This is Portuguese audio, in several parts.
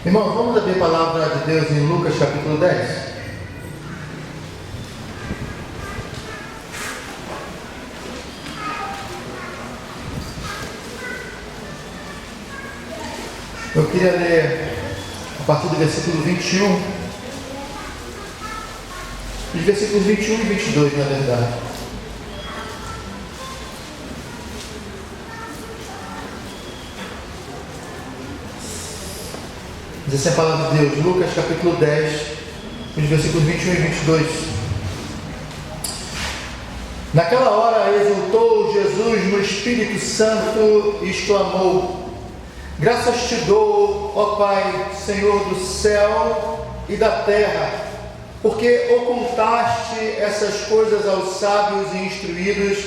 Irmãos, vamos abrir a palavra de Deus em Lucas capítulo 10. Eu queria ler a partir do versículo 21, os versículos 21 e 22, na verdade. Diz assim a palavra de Deus, Lucas capítulo 10, os versículos 21 e 22. Naquela hora exultou Jesus no Espírito Santo e exclamou: graças te dou, ó Pai, Senhor do céu e da terra, porque ocultaste essas coisas aos sábios e instruídos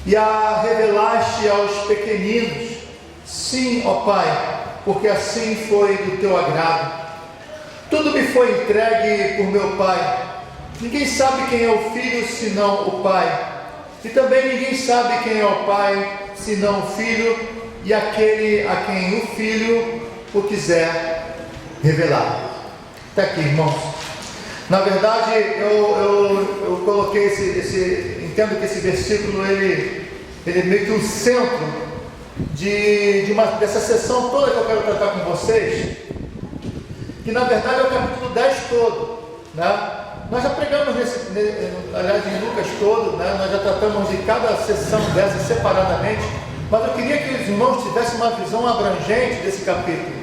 e a revelaste aos pequeninos. Sim, ó Pai, porque assim foi do teu agrado. Tudo me foi entregue por meu Pai. Ninguém sabe quem é o Filho senão o Pai, e também ninguém sabe quem é o Pai senão o Filho e aquele a quem o Filho o quiser revelar. Está aqui, irmãos. Na verdade, eu coloquei entendo que esse versículo ele é meio que o centro dessa sessão toda que eu quero tratar com vocês, que na verdade é o capítulo 10 todo, né? Nós já pregamos aliás, em Lucas todo, né? Nós já tratamos de cada sessão dessa separadamente, mas eu queria que os irmãos tivessem uma visão abrangente desse capítulo.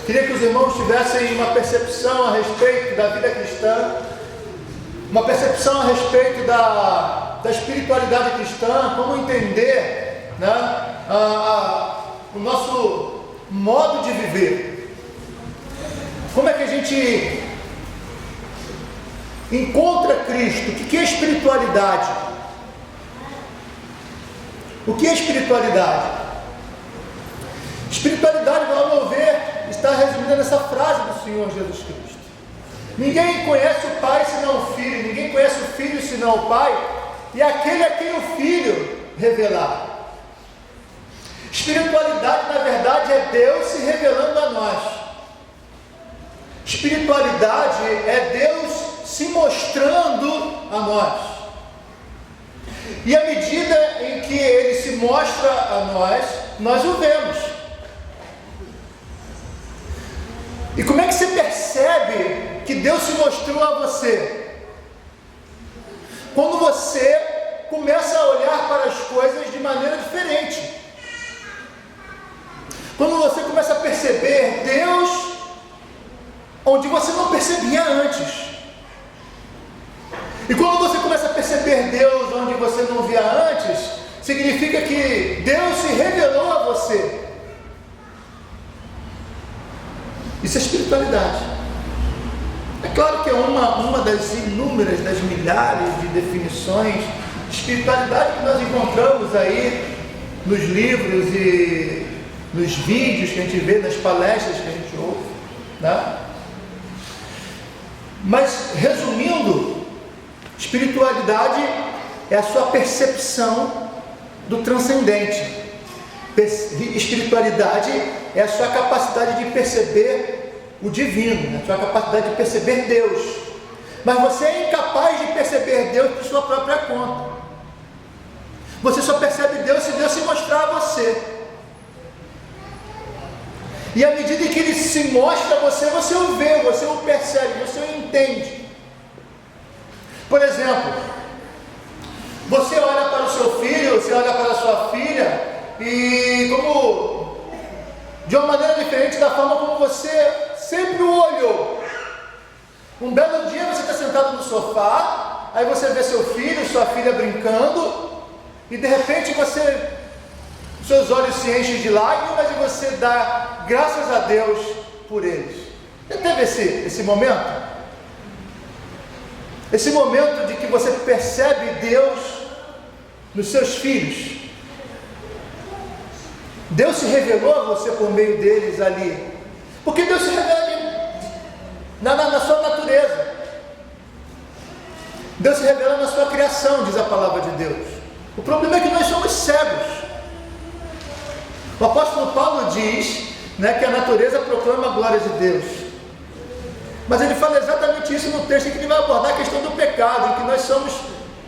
Queria que os irmãos tivessem uma percepção a respeito da vida cristã, uma percepção a respeito da espiritualidade cristã, como entender, né, o nosso modo de viver. Como é que a gente encontra Cristo? O que é espiritualidade? O que é espiritualidade? Espiritualidade, ao meu ver, está resumida nessa frase do Senhor Jesus Cristo: ninguém conhece o Pai senão o Filho, ninguém conhece o Filho senão o Pai, e aquele a quem o Filho revelar. Espiritualidade, na verdade, é Deus se revelando a nós. Espiritualidade é Deus se mostrando a nós. E à medida em que Ele se mostra a nós, nós o vemos. E como é que você percebe que Deus se mostrou a você? Quando você começa a olhar para as coisas de maneira diferente. Quando você começa a perceber Deus onde você não percebia antes. E quando você começa a perceber Deus onde você não via antes, significa que Deus se revelou a você. Isso é espiritualidade. É claro que é uma das inúmeras, das milhares de definições de espiritualidade que nós encontramos aí nos livros e nos vídeos que a gente vê, nas palestras que a gente ouve, né? Mas, resumindo, espiritualidade é a sua percepção do transcendente. Espiritualidade é a sua capacidade de perceber o divino, a sua capacidade de perceber Deus. Mas você é incapaz de perceber Deus por sua própria conta. Você só percebe Deus se Deus se mostrar a você. E à medida que Ele se mostra a você, você o vê, você o percebe, você o entende. Por exemplo, você olha para o seu filho, você olha para a sua filha, e como de uma maneira diferente da forma como você sempre o olhou. Um belo dia você está sentado no sofá, aí você vê seu filho, sua filha brincando, e de repente seus olhos se enchem de lágrimas e você dá graças a Deus por eles. Já teve esse momento? Esse momento de que você percebe Deus nos seus filhos. Deus se revelou a você por meio deles ali. Porque Deus se revela na sua natureza. Deus se revela na sua criação, diz a palavra de Deus. O problema é que nós somos cegos. O apóstolo Paulo diz né, que a natureza proclama a glória de Deus. Mas ele fala exatamente isso no texto em que ele vai abordar a questão do pecado, em que nós somos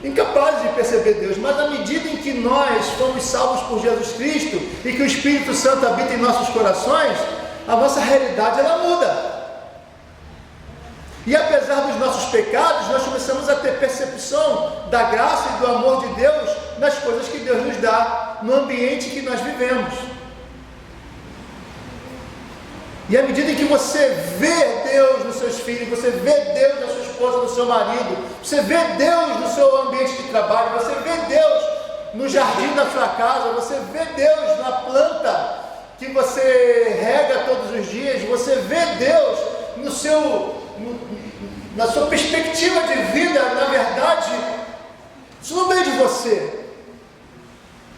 incapazes de perceber Deus, mas à medida em que nós fomos salvos por Jesus Cristo e que o Espírito Santo habita em nossos corações, a nossa realidade ela muda. E apesar dos nossos pecados, nós começamos a ter percepção da graça e do amor de Deus nas coisas que Deus nos dá, no ambiente que nós vivemos. E à medida em que você vê Deus nos seus filhos, você vê Deus na sua esposa, no seu marido, você vê Deus no seu ambiente de trabalho, você vê Deus no jardim da sua casa, você vê Deus na planta que você rega todos os dias, você vê Deus na sua perspectiva de vida, na verdade, isso no meio de você.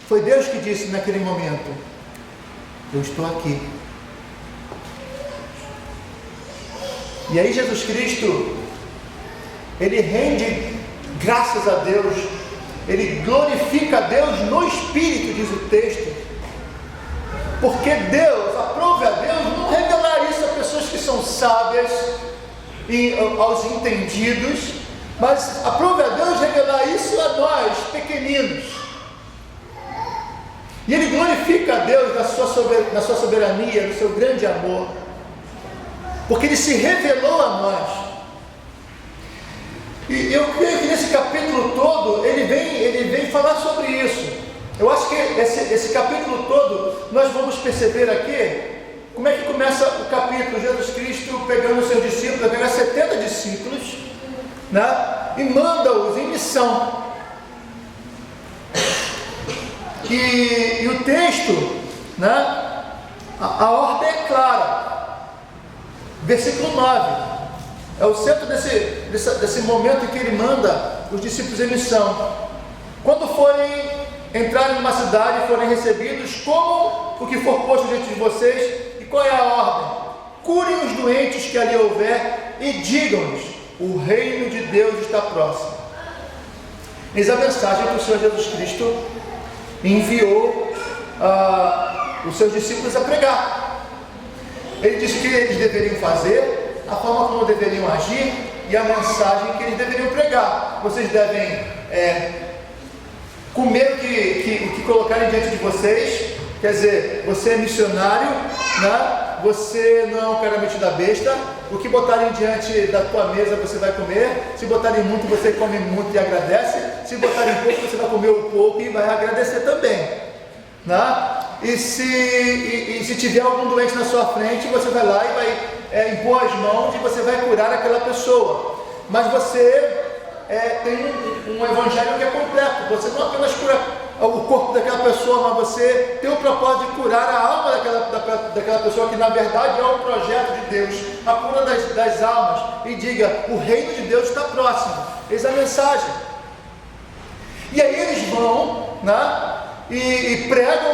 Foi Deus que disse naquele momento: eu estou aqui. E aí Jesus Cristo, ele rende graças a Deus, ele glorifica a Deus no Espírito, diz o texto, porque Deus, aprove a Deus não revelar isso a pessoas que são sábias e aos entendidos, mas aprove a Deus revelar isso a nós, pequeninos. E ele glorifica a Deus na sua soberania, no seu grande amor, porque ele se revelou a nós. E eu creio que nesse capítulo todo ele vem falar sobre isso. Eu acho que esse capítulo todo nós vamos perceber aqui como é que começa o capítulo. Jesus Cristo pegando os seus discípulos, vai pegar 70 discípulos, né, e manda-os em missão. E o texto, né, a ordem é clara. Versículo 9, é o centro desse momento em que ele manda os discípulos em missão. Quando forem entrar numa cidade e forem recebidos, comam o que for posto diante de vocês. E qual é a ordem? Curem os doentes que ali houver e digam-lhes: o reino de Deus está próximo. Eis a mensagem que o Senhor Jesus Cristo enviou os seus discípulos a pregar. Ele disse o que eles deveriam fazer, a forma como deveriam agir e a mensagem que eles deveriam pregar. Vocês devem comer o que colocarem diante de vocês. Quer dizer, você é missionário, né? Você não é um cara metido a besta. O que botarem diante da tua mesa você vai comer. Se botarem muito, você come muito e agradece. Se botarem pouco, você vai comer o pouco e vai agradecer também, né? E se tiver algum doente na sua frente, você vai lá e vai impor as mãos e você vai curar aquela pessoa. Mas você tem um evangelho que é completo. Você não apenas cura o corpo daquela pessoa, mas você tem o propósito de curar a alma daquela pessoa, que na verdade é o projeto de Deus, a cura das almas. E diga: o reino de Deus está próximo. Eis a mensagem. E aí eles vão, né, e pregam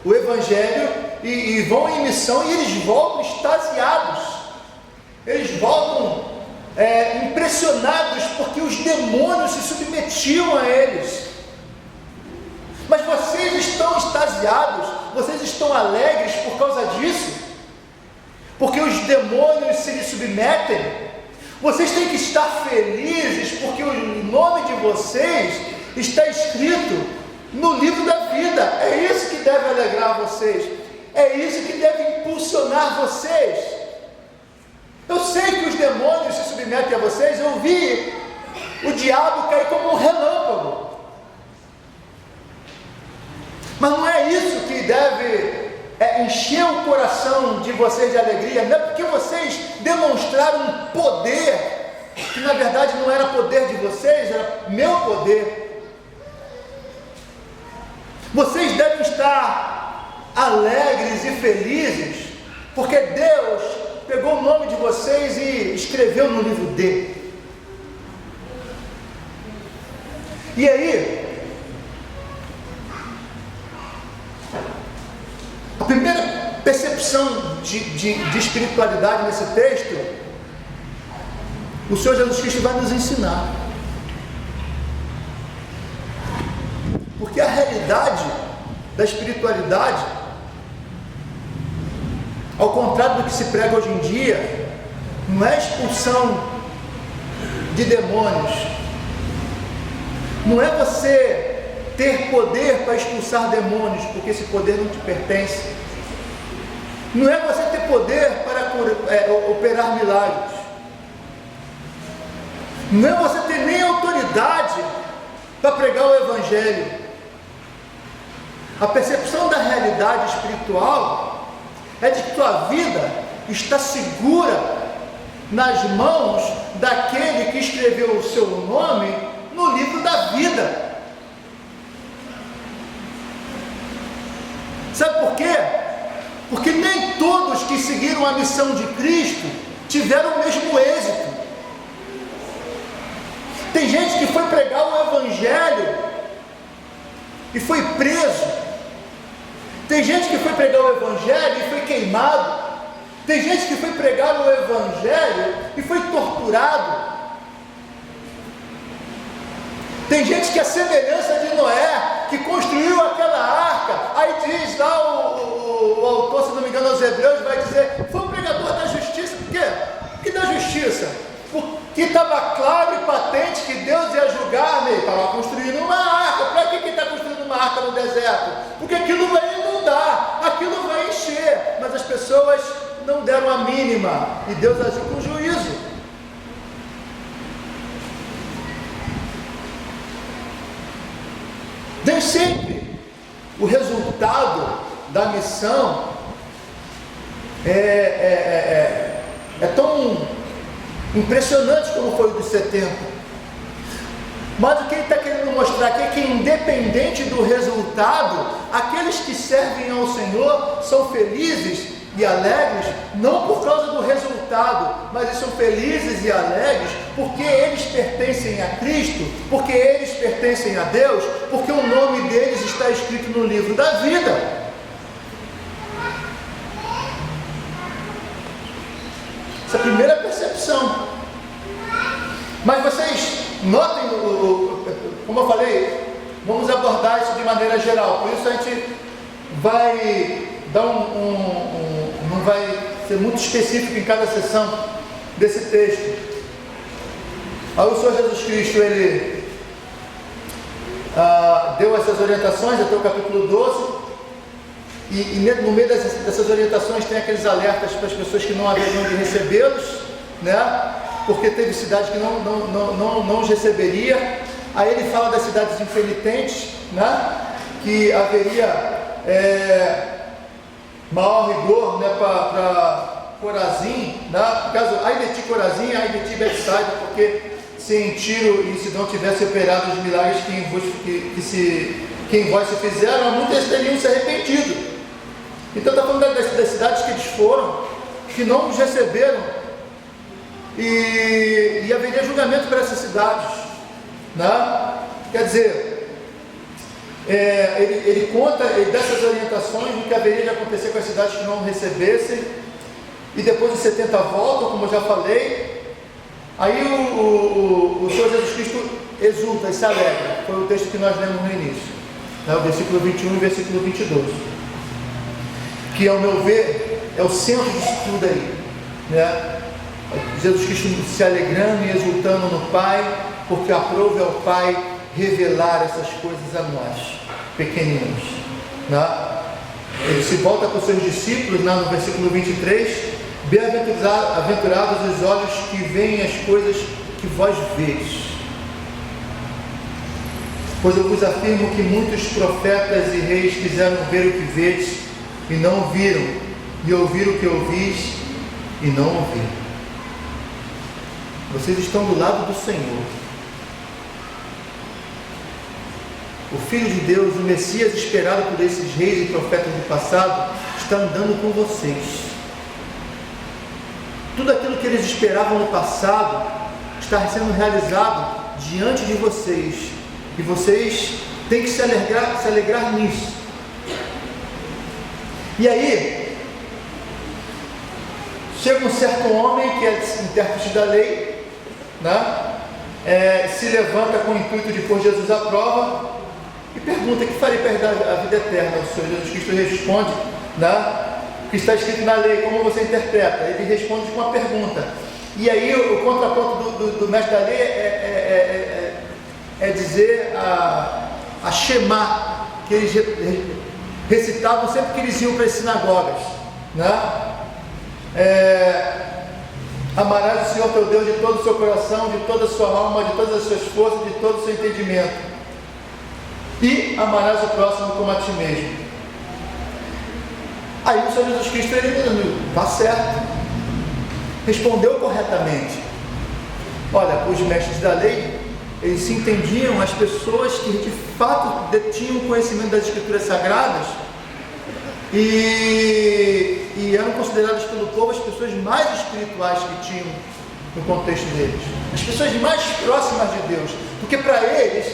o evangelho e vão em missão, e eles voltam extasiados. Eles voltam impressionados, porque os demônios se submetiam a eles. Mas vocês estão extasiados, vocês estão alegres por causa disso? Porque os demônios se lhes submetem? Vocês têm que estar felizes porque o nome de vocês está escrito no livro da vida. É isso que deve alegrar vocês, é isso que deve impulsionar vocês. Eu sei que os demônios se submetem a vocês. Eu vi o diabo cair como um relâmpago, mas não é isso que deve encher o coração de vocês de alegria. Não é porque vocês demonstraram um poder que na verdade não era poder de vocês, era meu poder. Vocês devem estar alegres e felizes porque Deus pegou o nome de vocês e escreveu no livro dele. E aí, a primeira percepção de espiritualidade nesse texto, o Senhor Jesus Cristo vai nos ensinar. Porque a realidade da espiritualidade ao contrário do que se prega hoje em dia, não é expulsão de demônios, não é você ter poder para expulsar demônios, porque esse poder não te pertence, não é você ter poder para operar milagres, não é você ter nem autoridade para pregar o Evangelho. A percepção da realidade espiritual é de que tua vida está segura nas mãos daquele que escreveu o seu nome no livro da vida. Sabe por quê? Porque nem todos que seguiram a missão de Cristo tiveram o mesmo êxito. Tem gente que foi pregar o Evangelho e foi preso. Tem gente que foi pregar o Evangelho e foi queimado. Tem gente que foi pregar o Evangelho e foi torturado. Tem gente que é semelhança de Noé, que construiu aquela arca. Aí diz lá o autor, se não me engano, aos Hebreus, vai dizer: foi um pregador da justiça. Por quê? Por que da justiça? Porque estava claro e patente que Deus ia julgar, né? Estava construindo uma arca. Para que está construindo uma arca no deserto? Porque aquilo vai inundar, aquilo vai encher. Mas as pessoas não deram a mínima e Deus agiu com juízo. Nem sempre o resultado da missão é tão impressionante como foi o dos 70. Mas o que ele está querendo mostrar aqui é que, independente do resultado, aqueles que servem ao Senhor são felizes e alegres, não por causa do resultado, mas eles são felizes e alegres porque eles pertencem a Cristo, porque eles pertencem a Deus, porque o nome deles está escrito no livro da vida. Essa é a primeira percepção. Mas vocês notem, como eu falei, vamos abordar isso de maneira geral, por isso a gente vai dar não vai ser muito específico em cada sessão desse texto. Aí o Senhor Jesus Cristo, ele deu essas orientações até o capítulo 12, e no meio dessas orientações tem aqueles alertas para as pessoas que não haveriam de recebê-los, né? Porque teve cidade que não os receberia. Aí ele fala das cidades impenitentes, né? Que haveria maior rigor, né, para Corazim, né? No caso, ai de ti Corazim, ai de ti Betsaida, porque se em Tiro e Sidom tivesse operado os milagres que em vós se fizeram, muitas teriam se arrependido. Então está falando das cidades que eles foram, que não os receberam, e haveria julgamento para essas cidades, né? Quer dizer, ele conta dessas orientações do que haveria de acontecer com as cidades que não recebessem, e depois os 70 voltam, como eu já falei. Aí o Senhor Jesus Cristo exulta e se alegra. Foi o texto que nós lemos no início, né? O versículo 21 e o versículo 22, que, ao meu ver, é o centro disso tudo aí, né? Jesus Cristo se alegrando e exultando no Pai, porque aprove ao Pai revelar essas coisas a nós, pequeninos, né? Ele se volta para os seus discípulos, né, no versículo 23, bem-aventurados os olhos que veem as coisas que vós vedes, pois eu vos afirmo que muitos profetas e reis quiseram ver o que vedes e não viram, e ouvir o que ouvis e não ouviram. Vocês estão do lado do Senhor. O Filho de Deus, o Messias esperado por esses reis e profetas do passado, está andando com vocês. Tudo aquilo que eles esperavam no passado está sendo realizado diante de vocês, e vocês têm que se alegrar nisso. E aí chega um certo homem que é intérprete da lei, né? Se levanta com o intuito de pôr Jesus à prova e pergunta: que farei para herdar a vida eterna? O Senhor Jesus Cristo responde, né? que está escrito na lei, como você interpreta? Ele responde com uma pergunta. E aí o contraponto do mestre da lei é dizer a Shema, que eles recitavam sempre que eles iam para as sinagogas, né? Amarás o Senhor teu Deus de todo o seu coração, de toda a sua alma, de todas as suas forças, de todo o seu entendimento, e amarás o próximo como a ti mesmo. Aí o Senhor Jesus Cristo, ele está certo, respondeu corretamente. Olha, os mestres da lei, eles se entendiam as pessoas que de fato detinham conhecimento das Escrituras Sagradas e eram consideradas pelo povo as pessoas mais espirituais que tinham no contexto deles, as pessoas mais próximas de Deus, porque para eles,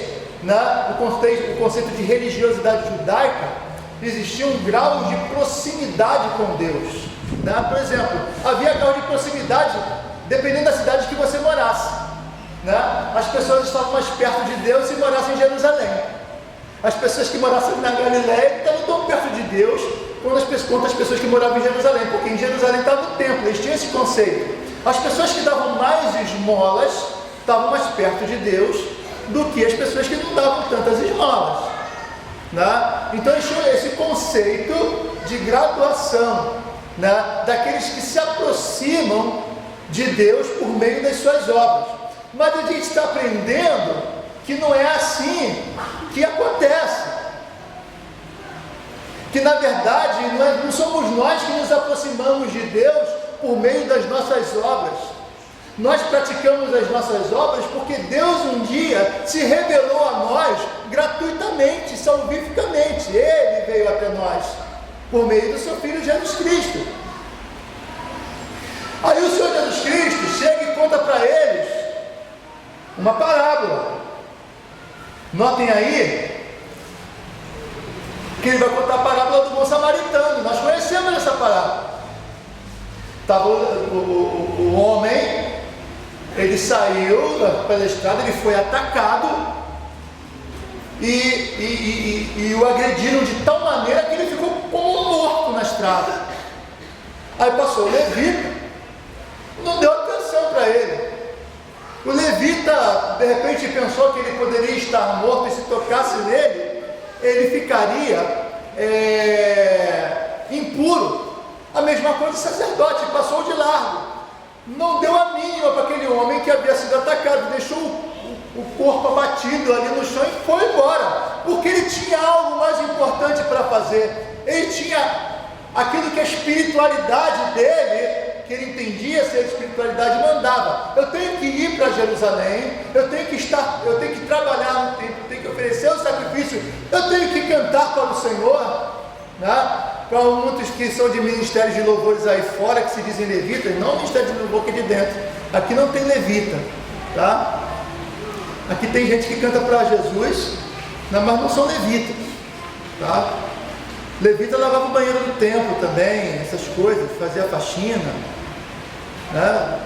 o conceito de religiosidade judaica, existia um grau de proximidade com Deus, né? Por exemplo, havia grau de proximidade dependendo da cidade que você morasse, né? As pessoas estavam mais perto de Deus se morassem em Jerusalém. As pessoas que morassem na Galileia estavam tão perto de Deus quanto as pessoas que moravam em Jerusalém, porque em Jerusalém estava o templo, eles tinham esse conceito. As pessoas que davam mais esmolas estavam mais perto de Deus do que as pessoas que não davam tantas esmolas, né? Então eles tinham esse conceito de graduação, né? Daqueles que se aproximam de Deus por meio das suas obras. Mas a gente está aprendendo que não é assim que acontece, que na verdade não somos nós que nos aproximamos de Deus por meio das nossas obras. Nós praticamos as nossas obras porque Deus um dia se revelou a nós gratuitamente, salvificamente. Ele veio até nós por meio do seu Filho Jesus Cristo. Aí o Senhor Jesus Cristo chega e conta para eles uma parábola. Notem aí que ele vai contar a parábola do bom samaritano. Nós conhecemos essa parábola. Estava o homem, ele saiu pela estrada, ele foi atacado e o agrediram de tal maneira que ele ficou como morto na estrada. Aí passou o levita, não deu atenção para ele. O levita de repente pensou que ele poderia estar morto e se tocasse nele, ele ficaria impuro. A mesma coisa o sacerdote, passou de largo, não deu a mínima para aquele homem que havia sido atacado, deixou o corpo abatido ali no chão e foi embora, porque ele tinha algo mais importante para fazer. Ele tinha aquilo que a espiritualidade dele, que ele entendia ser a espiritualidade, mandava. Eu tenho que ir para Jerusalém, eu tenho que trabalhar no templo, eu tenho que oferecer o sacrifício, eu tenho que cantar para o Senhor, né? Para muitos que são de ministérios de louvores aí fora, que se dizem levitas, não o ministério de louvor aqui de dentro, aqui não tem levita, tá? Aqui tem gente que canta para Jesus, mas não são levitas, tá? Levita lavava o banheiro do templo também, essas coisas, fazia faxina, né?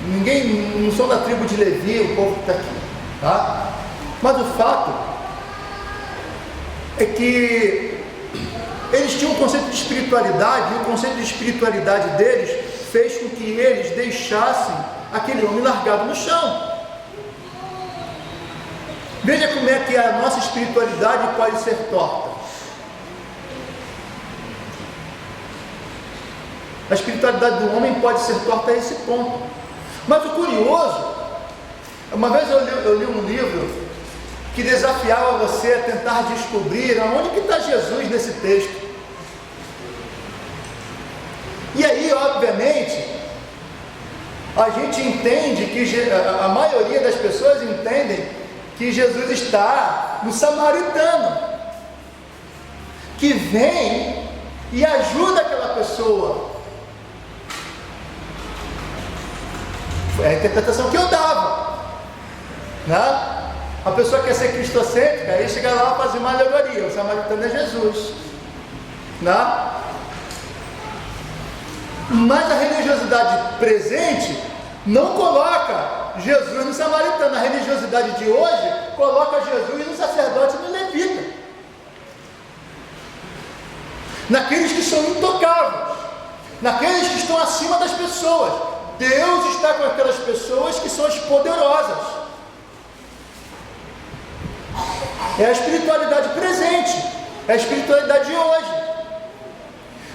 Ninguém, não são da tribo de Levi, o povo que está aqui, tá? Mas o fato é que eles tinham um conceito de espiritualidade, e o conceito de espiritualidade deles fez com que eles deixassem aquele homem largado no chão. Veja como é que a nossa espiritualidade pode ser torta. A espiritualidade do homem pode ser torta a esse ponto. Mas o curioso, uma vez eu li um livro que desafiava você a tentar descobrir aonde que está Jesus nesse texto. E aí, obviamente, a gente entende que a maioria das pessoas entendem que Jesus está no samaritano, que vem e ajuda aquela pessoa. É a interpretação que eu dava, né? A pessoa quer ser cristocêntrica, aí chega lá e faz uma alegoria, o samaritano é Jesus, né? Mas a religiosidade presente não coloca Jesus no samaritano. A religiosidade de hoje coloca Jesus no sacerdote e no levita. naqueles que são intocáveis, naqueles que estão acima das pessoas. Deus está com aquelas pessoas que são as poderosas. É a espiritualidade presente, é a espiritualidade de hoje.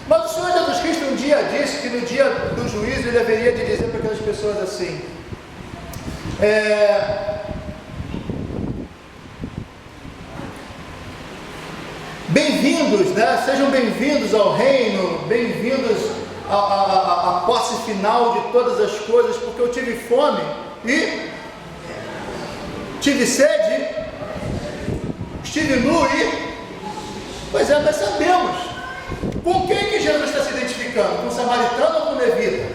Mas o Senhor Jesus Cristo um dia disse que no dia do juízo Ele haveria de dizer para aquelas pessoas assim: bem-vindos, né? Sejam bem-vindos ao reino, bem-vindos à posse final de todas as coisas, porque eu tive fome e tive sede, estive nu e... Pois é, nós sabemos. Com quem que Jesus está se identificando? Com o samaritano ou com o levita?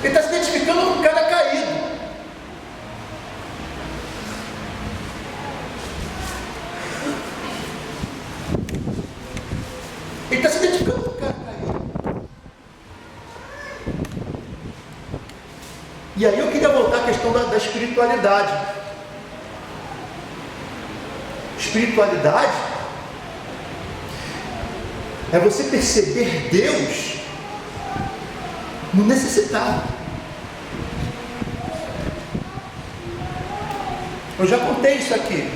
Ele está se identificando com o cara caído. Ele está se identificando com o cara caído. E aí eu queria voltar à questão da espiritualidade. Espiritualidade é você perceber Deus no necessitado. Eu já contei isso aqui.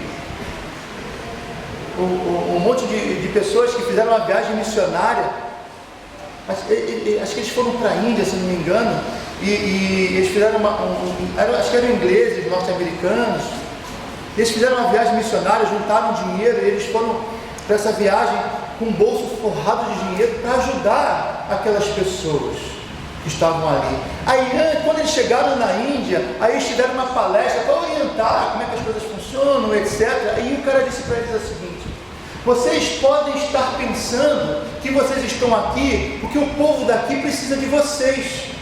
Um monte de pessoas que fizeram uma viagem missionária, acho que eles foram para a Índia, se não me engano, e eles fizeram acho que eram ingleses, norte-americanos. Eles fizeram uma viagem missionária, juntaram dinheiro e eles foram para essa viagem com o bolso forrado de dinheiro para ajudar aquelas pessoas que estavam ali. Aí, quando eles chegaram na Índia, aí eles tiveram uma palestra para orientar como é que as coisas funcionam, etc. Aí o cara disse para eles o seguinte: vocês podem estar pensando que vocês estão aqui porque o povo daqui precisa de vocês.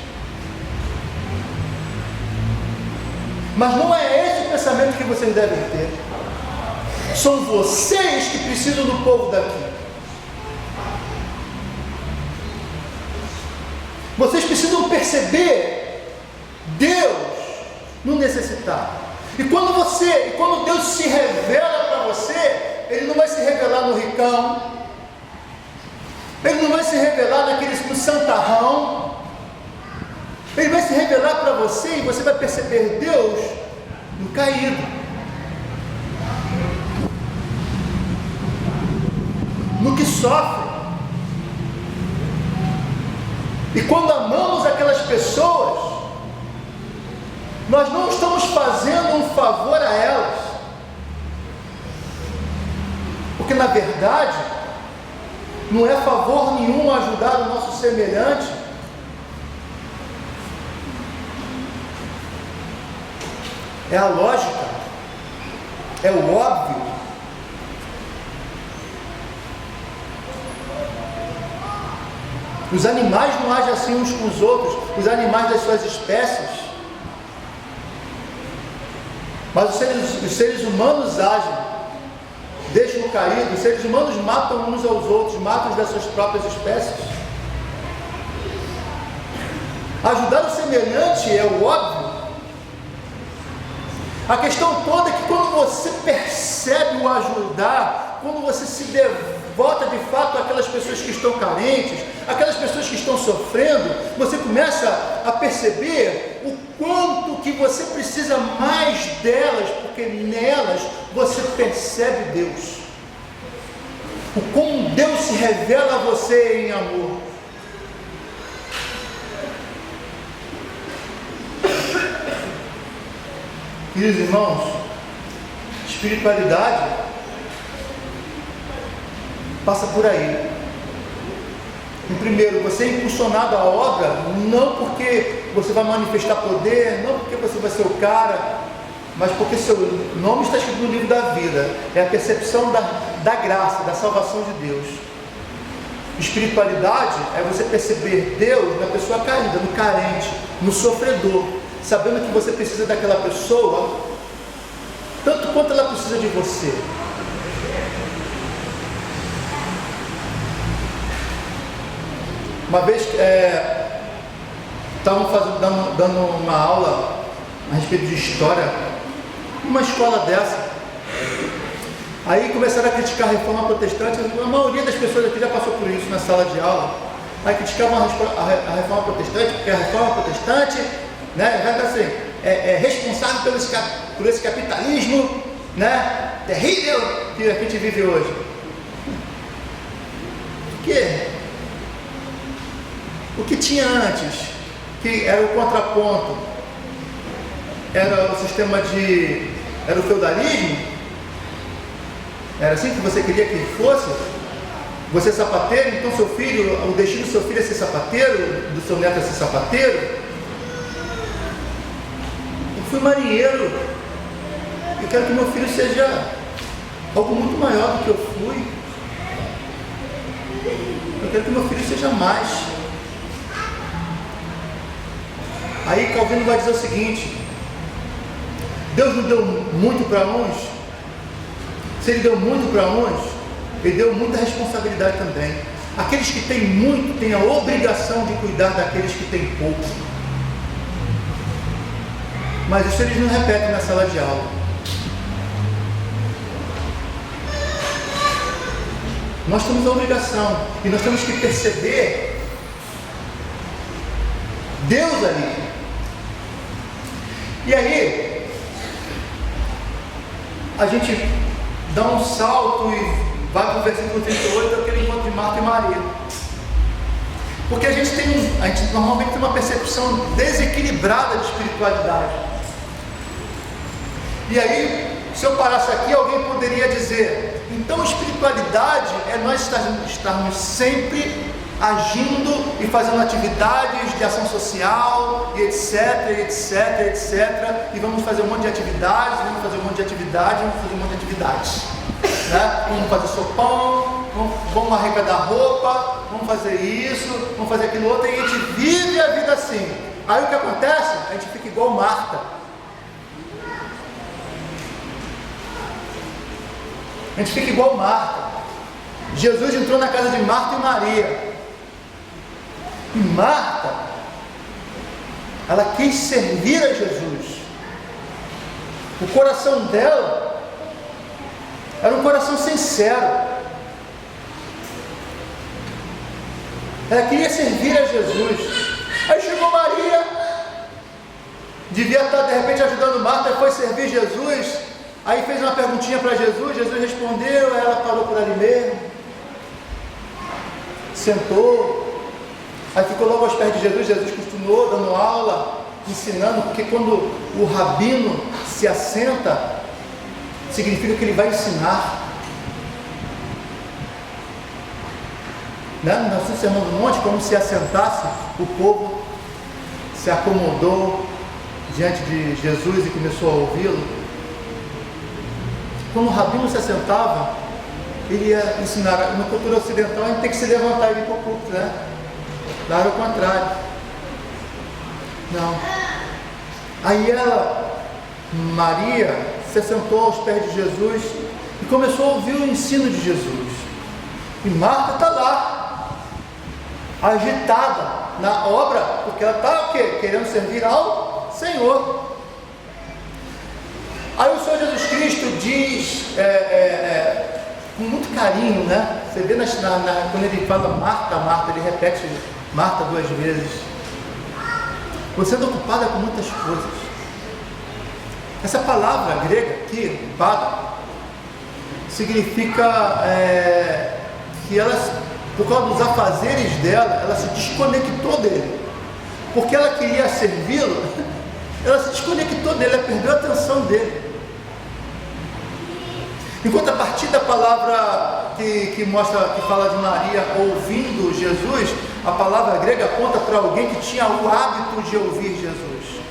Mas não é esse o pensamento que vocês devem ter. São vocês que precisam do povo daqui. Vocês precisam perceber Deus no necessitado. E quando Deus se revela para você, Ele não vai se revelar no ricão, Ele não vai se revelar no santarrão. Ele vai se revelar para você e você vai perceber Deus no caído, no que sofre. E quando amamos aquelas pessoas, nós não estamos fazendo um favor a elas, porque na verdade não é favor nenhum ajudar o nosso semelhante. É a lógica, é o óbvio. Os animais não agem assim uns com os outros, os animais das suas espécies. Mas os seres humanos agem, deixam caído. Os seres humanos matam uns aos outros, matam os das suas próprias espécies. Ajudar o semelhante é o óbvio. A questão toda é que quando você percebe o ajudar, quando você se devota de fato àquelas pessoas que estão carentes, aquelas pessoas que estão sofrendo, você começa a perceber o quanto que você precisa mais delas, porque nelas você percebe Deus. O como Deus se revela a você em amor. Queridos irmãos, espiritualidade passa por aí. Em primeiro, você é impulsionado à obra, não porque você vai manifestar poder, não porque você vai ser o cara, mas porque seu nome está escrito no livro da vida. É a percepção da graça, da salvação de Deus. Espiritualidade é você perceber Deus na pessoa caída, no carente, no sofredor, sabendo que você precisa daquela pessoa tanto quanto ela precisa de você. Uma vez estavam dando uma aula a respeito de história, numa escola dessa, Aí começaram a criticar a reforma protestante. A maioria das pessoas aqui já passou por isso na sala de aula. Aí criticavam a reforma protestante, porque a reforma protestante, né, vai estar assim, é responsável por esse capitalismo, né, terrível que a gente vive hoje. O que tinha antes, que era o contraponto, era o sistema era o feudalismo? Era assim que você queria que fosse? Você é sapateiro, então seu filho, o destino do seu filho é ser sapateiro, do seu neto é ser sapateiro? Eu fui marinheiro, eu quero que meu filho seja algo muito maior do que eu fui. Eu quero que meu filho seja mais. Aí Calvino vai dizer o seguinte: Deus não deu muito para uns. Se Ele deu muito para uns, Ele deu muita responsabilidade também. Aqueles que têm muito têm a obrigação de cuidar daqueles que têm pouco. Mas isso eles não repetem na sala de aula. Nós temos a obrigação e nós temos que perceber Deus ali. E aí a gente dá um salto e vai para o versículo 38, aquele encontro de Marta e Maria. Porque a gente normalmente tem uma percepção desequilibrada de espiritualidade. E aí, se eu parasse aqui, alguém poderia dizer: então espiritualidade é nós estarmos sempre agindo e fazendo atividades de ação social, e etc, etc, etc, e vamos fazer um monte de atividades, vamos fazer um monte de atividades, né? Vamos fazer sopão, vamos arrecadar roupa, vamos fazer isso, vamos fazer aquilo outro, e a gente vive a vida assim. Aí o que acontece? A gente fica igual Marta. A gente fica igual Marta. Jesus entrou na casa de Marta e Maria. E Marta, ela quis servir a Jesus. O coração dela era um coração sincero. Ela queria servir a Jesus. Aí chegou Maria, devia estar de repente ajudando Marta, foi servir Jesus. Aí fez uma perguntinha para Jesus, Jesus respondeu, ela parou por ali mesmo, sentou. Aí ficou logo aos pés de Jesus. Jesus continuou dando aula, ensinando, porque quando o rabino se assenta, significa que ele vai ensinar. Né? No Sermão do Monte, como se assentasse, o povo se acomodou diante de Jesus e começou a ouvi-lo. Quando o rabino se assentava, ele ia ensinar. Na cultura ocidental, a gente tem que se levantar e ir para o púlpito, né? Lá era o contrário. Não. Aí Maria, se sentou aos pés de Jesus e começou a ouvir o ensino de Jesus. E Marta está lá, agitada na obra, porque ela está querendo servir ao Senhor. Aí o Senhor Jesus Cristo diz, com muito carinho, né? Você vê quando ele fala Marta, Marta, ele repete Marta 2 vezes. Você anda ocupada com muitas coisas. Essa palavra grega aqui, ocupada, significa que ela, por causa dos afazeres dela, ela se desconectou dele. Porque ela queria servi-lo, ela se desconectou dele, ela perdeu a atenção dele. Enquanto a partir da palavra que fala de Maria ouvindo Jesus, a palavra grega aponta para alguém que tinha o hábito de ouvir Jesus.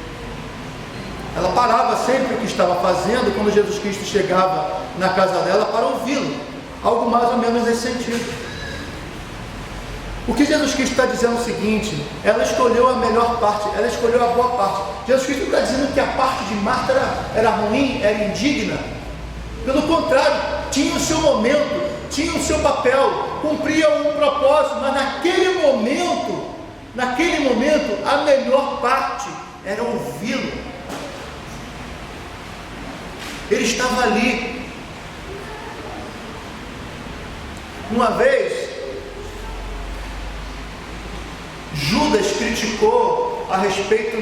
Ela parava sempre o que estava fazendo quando Jesus Cristo chegava na casa dela para ouvi-lo. Algo mais ou menos nesse sentido. O que Jesus Cristo está dizendo é o seguinte: ela escolheu a melhor parte, ela escolheu a boa parte. Jesus Cristo está dizendo que a parte de Marta era ruim, era indigna. Pelo contrário, tinha o seu momento, tinha o seu papel, cumpria um propósito, mas naquele momento, a melhor parte era ouvi-lo. Ele estava ali, Uma vez, Judas criticou a respeito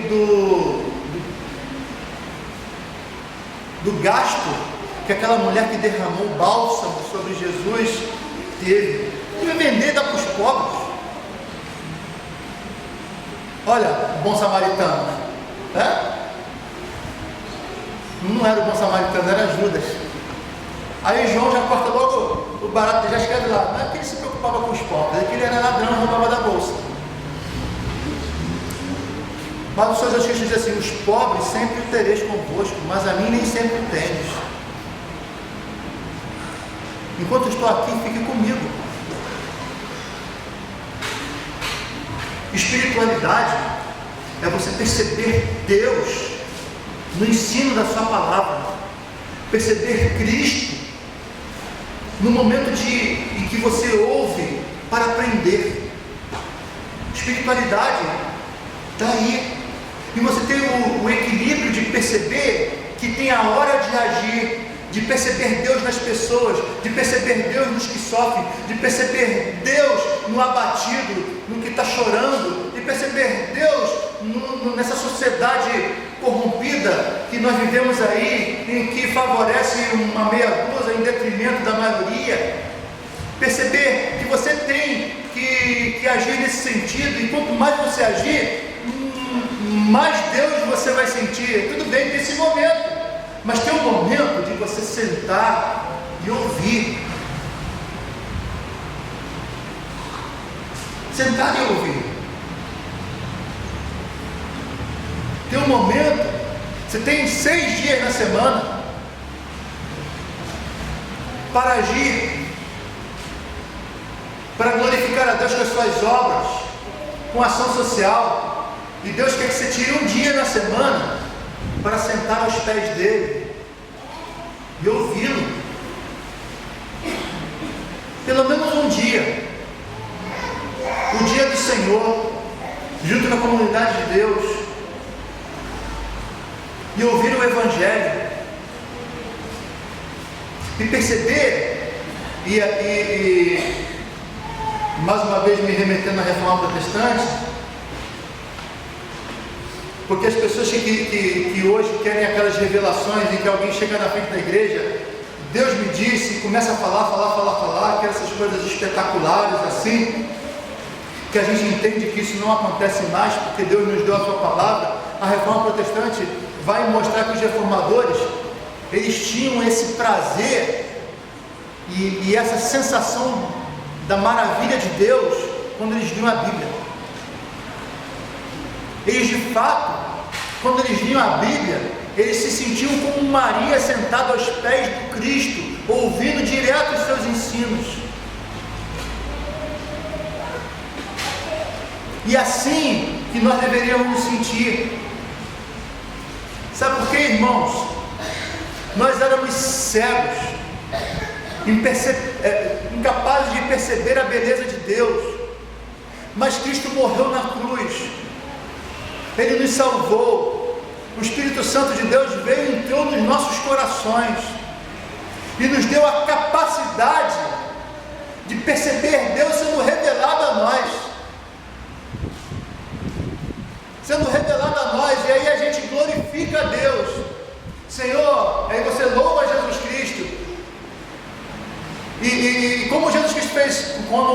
do gasto que aquela mulher que derramou bálsamo sobre Jesus teve. Ia vender e dar para os pobres. Olha, o bom samaritano, né? Não era o bom samaritano, era Judas. Aí João já corta logo o barato, já escreve lá. Não é que ele se preocupava com os pobres, é que ele era ladrão e roubava da bolsa. Mas o Senhor Jesus diz assim: os pobres sempre tereis convosco, mas a mim nem sempre tendes. Enquanto estou aqui, fique comigo. Espiritualidade é você perceber Deus no ensino da sua palavra, perceber Cristo no momento em que você ouve para aprender. Espiritualidade está aí, e você tem o equilíbrio de perceber que tem a hora de agir, de perceber Deus nas pessoas, de perceber Deus nos que sofrem, de perceber Deus no abatido, no que está chorando, de perceber Deus nessa sociedade corrompida que nós vivemos aí, em que favorece uma meia dúzia em detrimento da maioria. Perceber que você tem que agir nesse sentido, e quanto mais você agir, mais Deus você vai sentir. Tudo bem nesse momento, mas tem um momento de você sentar e ouvir. Sentar e ouvir. Tem um momento, você tem 6 dias na semana para agir, para glorificar a Deus com as suas obras, com ação social. E Deus quer que você tire um dia na semana para sentar aos pés dele e ouvi-lo. Pelo menos um dia. O dia do Senhor, junto com a comunidade de Deus, e ouvir o Evangelho, e perceber, e mais uma vez me remetendo à Reforma Protestante, porque as pessoas que hoje querem aquelas revelações em que alguém chega na frente da igreja, Deus me disse, e começa a falar, que essas coisas espetaculares assim, que a gente entende que isso não acontece mais, porque Deus nos deu a sua palavra. A Reforma Protestante vai mostrar que os reformadores, eles tinham esse prazer e essa sensação da maravilha de Deus quando eles liam a Bíblia. Eles de fato, quando eles liam a Bíblia, eles se sentiam como Maria sentada aos pés do Cristo, ouvindo direto os seus ensinos. E assim que nós deveríamos nos sentir. Sabe por quê, irmãos? Nós éramos cegos, incapazes de perceber a beleza de Deus, mas Cristo morreu na cruz, Ele nos salvou, o Espírito Santo de Deus veio e entrou nos nossos corações, e nos deu a capacidade de perceber Deus sendo revelado a nós, e aí a gente glorifica a Deus, Senhor, aí você louva Jesus Cristo, e como Jesus Cristo fez quando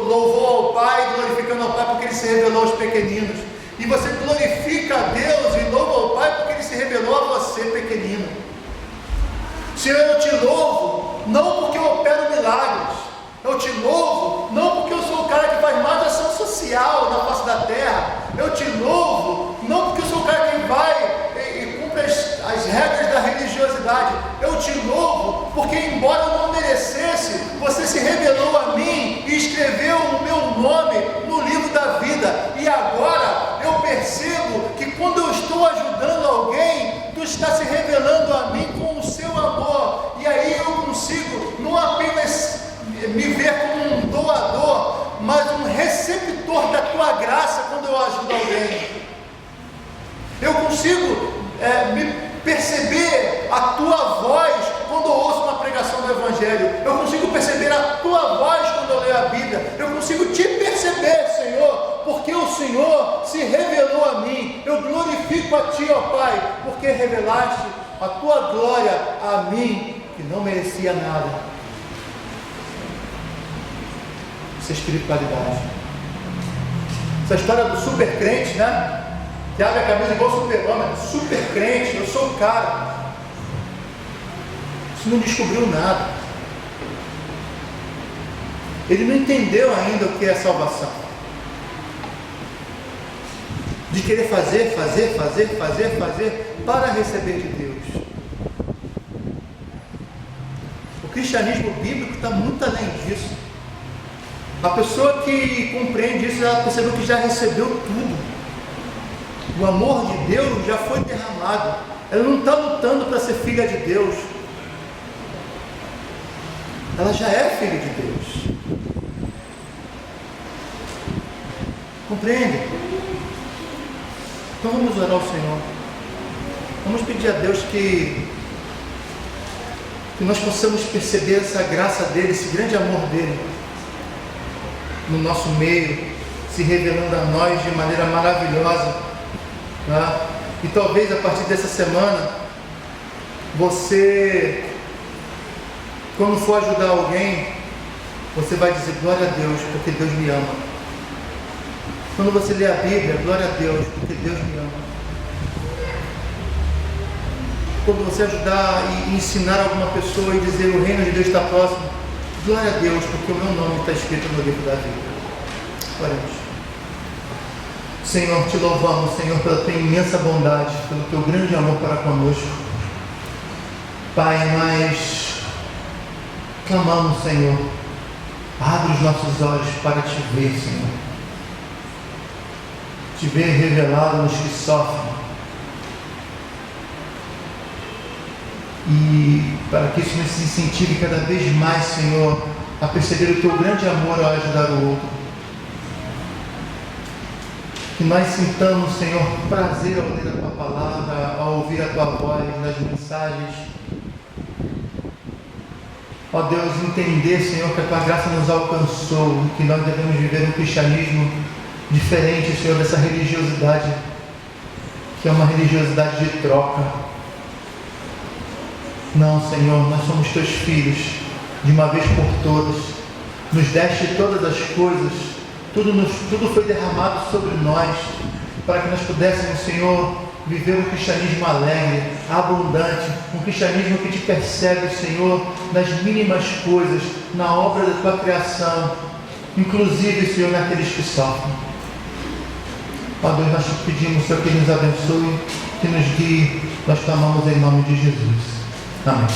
louvou ao Pai, glorificando ao Pai porque Ele se revelou aos pequeninos, e você glorifica a Deus e louva ao Pai porque Ele se revelou a você, pequenino. Senhor, eu te louvo, não porque eu opero milagres, eu te louvo, não porque eu sou o cara que faz mais ação social na face da terra, eu te louvo, não porque eu sou o cara que vai e cumpre as regras da religiosidade, eu te louvo, porque embora eu não merecesse, você se revelou a mim e escreveu o meu nome no livro da vida, e agora eu percebo que quando eu estou ajudando alguém, tu está se revelando a mim com o seu amor, e aí eu consigo não apenas me ver como um doador, mas um receptor da tua graça quando eu ajudo alguém. Eu consigo me perceber a tua voz quando eu ouço uma pregação do Evangelho. Eu consigo perceber a tua voz via. Eu consigo te perceber, Senhor, porque o Senhor se revelou a mim. Eu glorifico a Ti, ó Pai, porque revelaste a Tua glória a mim, que não merecia nada. Isso é espiritualidade. Essa história do super crente, né? Que abre a camisa igual super-homem, super crente, eu sou o cara. Isso não descobriu nada. Ele não entendeu ainda o que é salvação. De querer fazer para receber de Deus. O cristianismo bíblico está muito além disso. A pessoa que compreende isso, ela percebeu que já recebeu tudo. O amor de Deus já foi derramado. Ela não está lutando para ser filha de Deus. Ela já é filha de Deus. Compreende? Então vamos orar ao Senhor. Vamos pedir a Deus que nós possamos perceber essa graça dele, esse grande amor dele no nosso meio, se revelando a nós de maneira maravilhosa. Tá? E talvez a partir dessa semana você, quando for ajudar alguém, você vai dizer glória a Deus, porque Deus me ama. Quando você lê a Bíblia, glória a Deus, porque Deus me ama. Quando você ajudar e ensinar alguma pessoa e dizer o reino de Deus está próximo, glória a Deus, porque o meu nome está escrito no livro da vida. Oremos. Senhor, te louvamos, Senhor, pela tua imensa bondade, pelo teu grande amor para conosco. Pai, nós clamamos, Senhor, abre os nossos olhos para te ver, Senhor. Te ver revelado nos que sofrem. E para que isso nos incentive cada vez mais, Senhor, a perceber o teu grande amor ao ajudar o outro. Que nós sintamos, Senhor, prazer ao ler a Tua palavra, ao ouvir a Tua voz nas mensagens. Ó Deus, entender, Senhor, que a Tua graça nos alcançou, que nós devemos viver um cristianismo diferente, Senhor, dessa religiosidade, que é uma religiosidade de troca. Não, Senhor, nós somos Teus filhos, de uma vez por todas. Nos deste todas as coisas. Tudo foi derramado sobre nós, para que nós pudéssemos, Senhor, viver um cristianismo alegre, abundante, um cristianismo que te percebe, Senhor, nas mínimas coisas, na obra da tua criação, inclusive, Senhor, naqueles que sofrem. Ó Deus, nós te pedimos, Senhor, que nos abençoe, que nos guie, nós clamamos em nome de Jesus. Amém.